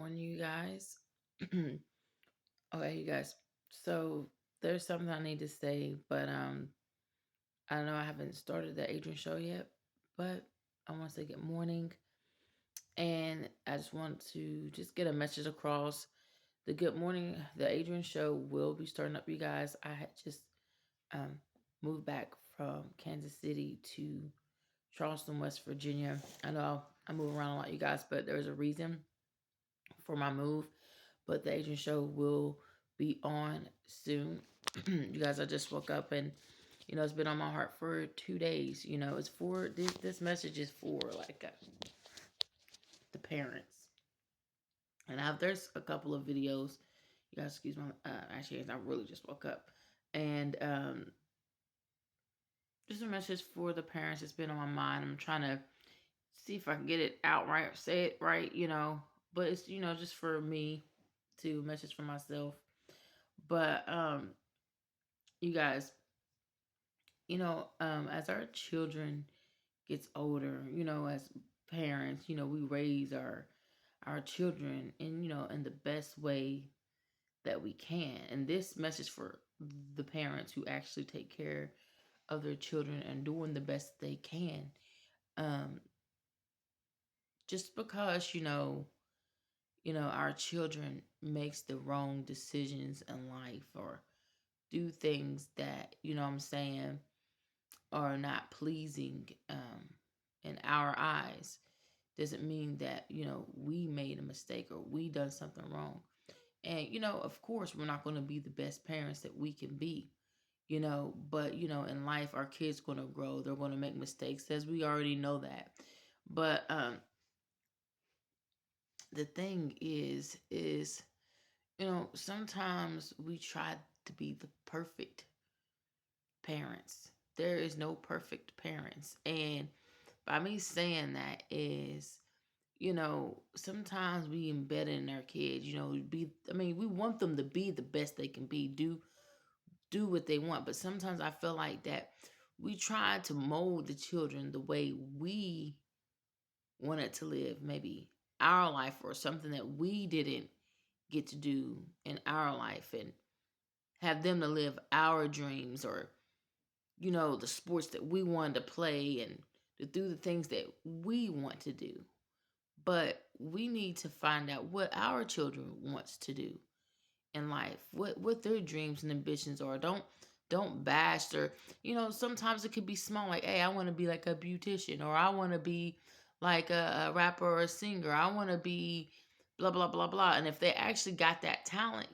morning, you guys. Okay, you guys. So there's something I need to say, but I know I haven't started the Adrian show yet, but I want to say good morning, and I just want to just get a message across. The good morning, the Adrian show will be starting up, you guys. I had just um moved back from Kansas City to Charleston, West Virginia. I know I move around a lot, you guys, but there's a reason for my move. But the Asian show will be on soon. You guys, I just woke up and it's been on my heart for 2 days. It's for this message is for the parents. And there's a couple of videos. You guys, excuse my actually, I really just woke up, and just a message for the parents. It's been on my mind. I'm trying to see if I can get it out right, say it right. But it's just for me to message for myself. But you guys, as our children gets older, as parents, we raise our children in the best way that we can. And this message for the parents who actually take care of their children and doing the best they can. Um, just because our children makes the wrong decisions in life or do things that what I'm saying are not pleasing in our eyes doesn't mean that we made a mistake or we done something wrong. And of course we're not going to be the best parents that we can be, but in life our kids going to grow, they're going to make mistakes, as we already know that. But the thing is sometimes we try to be the perfect parents. There is no perfect parents. And by me saying that is, sometimes we embed in our kids, we want them to be the best they can be, do what they want. But sometimes I feel like that we try to mold the children the way we wanted to live, maybe our life or something that we didn't get to do in our life, and have them to live our dreams, or the sports that we wanted to play, and to do the things that we want to do. But we need to find out what our children wants to do in life, what their dreams and ambitions are. Don't bash their, sometimes it could be small, like, hey, I want to be like a beautician, or I want to be like a rapper or a singer, I want to be blah blah blah blah. And if they actually got that talent,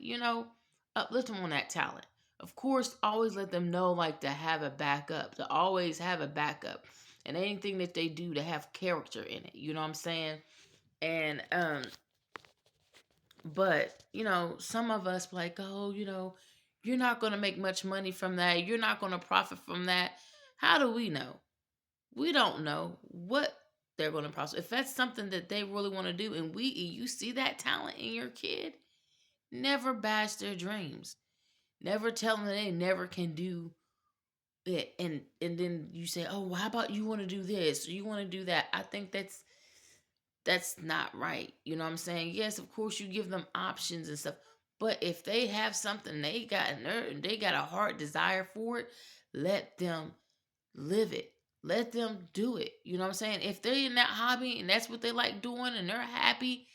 uplift them on that talent. Of course, always let them know, like, to have a backup, to always have a backup, and anything that they do to have character in it, you know what I'm saying? And but some of us like, oh, you're not going to make much money from that, you're not going to profit from that. How do we know? We don't know what they're going to prosper. If that's something that they really want to do, and you see that talent in your kid, never bash their dreams. Never tell them they never can do it. And then you say, oh, well, how about you want to do this or you want to do that? I think that's not right. You know what I'm saying? Yes, of course you give them options and stuff. But if they have something they got a heart desire for it, let them live it. Let them do it. You know what I'm saying? If they're in that hobby and that's what they like doing and they're happy,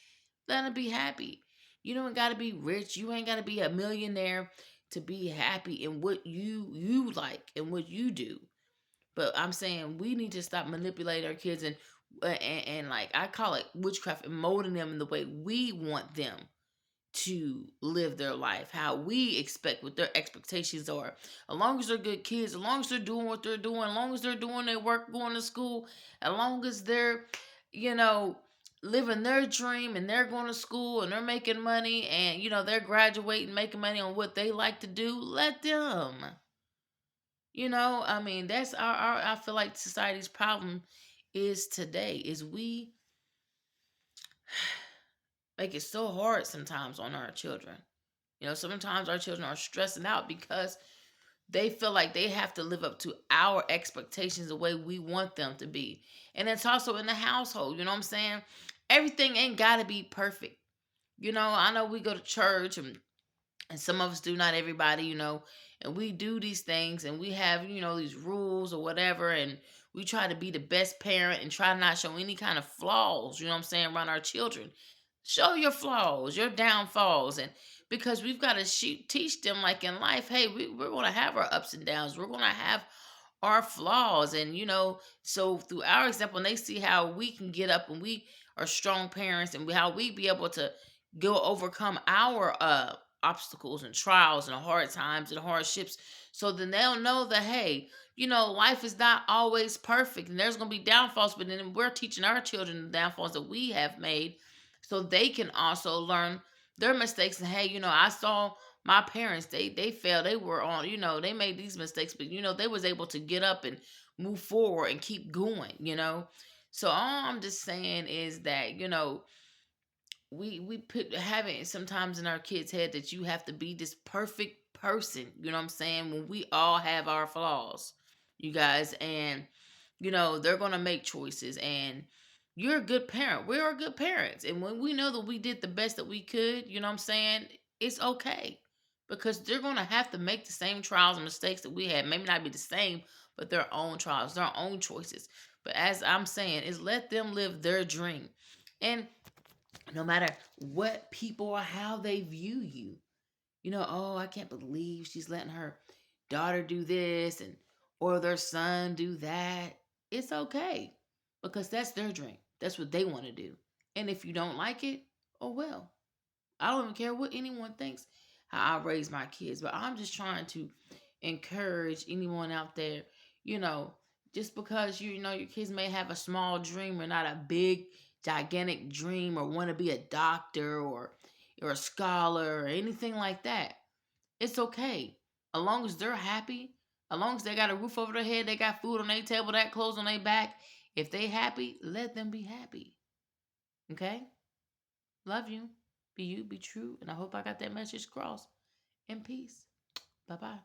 let them be happy. You don't got to be rich. You ain't got to be a millionaire to be happy in what you like and what you do. But I'm saying we need to stop manipulating our kids and like I call it witchcraft, and molding them in the way we want them to live their life, how we expect what their expectations are. As long as they're good kids, as long as they're doing what they're doing, as long as they're doing their work, going to school, as long as they're, you know, living their dream and they're going to school and they're making money and they're graduating, making money on what they like to do, let them. That's our I feel like society's problem is today is we make it so hard sometimes on our children. Sometimes our children are stressing out because they feel like they have to live up to our expectations the way we want them to be. And it's also in the household, you know what I'm saying? Everything ain't got to be perfect. I know we go to church, and some of us do, not everybody, and we do these things, and we have, these rules or whatever, and we try to be the best parent and try not show any kind of flaws, what I'm saying, around our children. Show your flaws, your downfalls, and because we've got to teach them, like in life, hey, we're going to have our ups and downs, we're going to have our flaws, and so through our example, and they see how we can get up and we are strong parents, and how we be able to go overcome our obstacles and trials and hard times and hardships. So then they'll know that, hey, life is not always perfect, and there's going to be downfalls, but then we're teaching our children the downfalls that we have made, so they can also learn their mistakes. And hey, I saw my parents, they failed, they were on, they made these mistakes, but they was able to get up and move forward and keep going. So all I'm just saying is that, we put having sometimes in our kids' head that you have to be this perfect person, you know what I'm saying, when we all have our flaws, you guys. And they're going to make choices, and you're a good parent, we're good parents, and when we know that we did the best that we could, you know what I'm saying, it's okay, because they're going to have to make the same trials and mistakes that we had, maybe not be the same, but their own trials, their own choices. But as I'm saying, is let them live their dream. And no matter what people or how they view you, oh, I can't believe she's letting her daughter do this, and or their son do that. It's okay, because that's their dream. That's what they want to do. And if you don't like it, oh well. I don't even care what anyone thinks how I raise my kids, but I'm just trying to encourage anyone out there, you know, just because your kids may have a small dream or not a big gigantic dream, or want to be a doctor or a scholar or anything like that. It's okay. As long as they're happy, as long as they got a roof over their head, they got food on their table, that clothes on their back. If they happy, let them be happy. Okay? Love you. Be you, be true. And I hope I got that message across. In peace. Bye bye.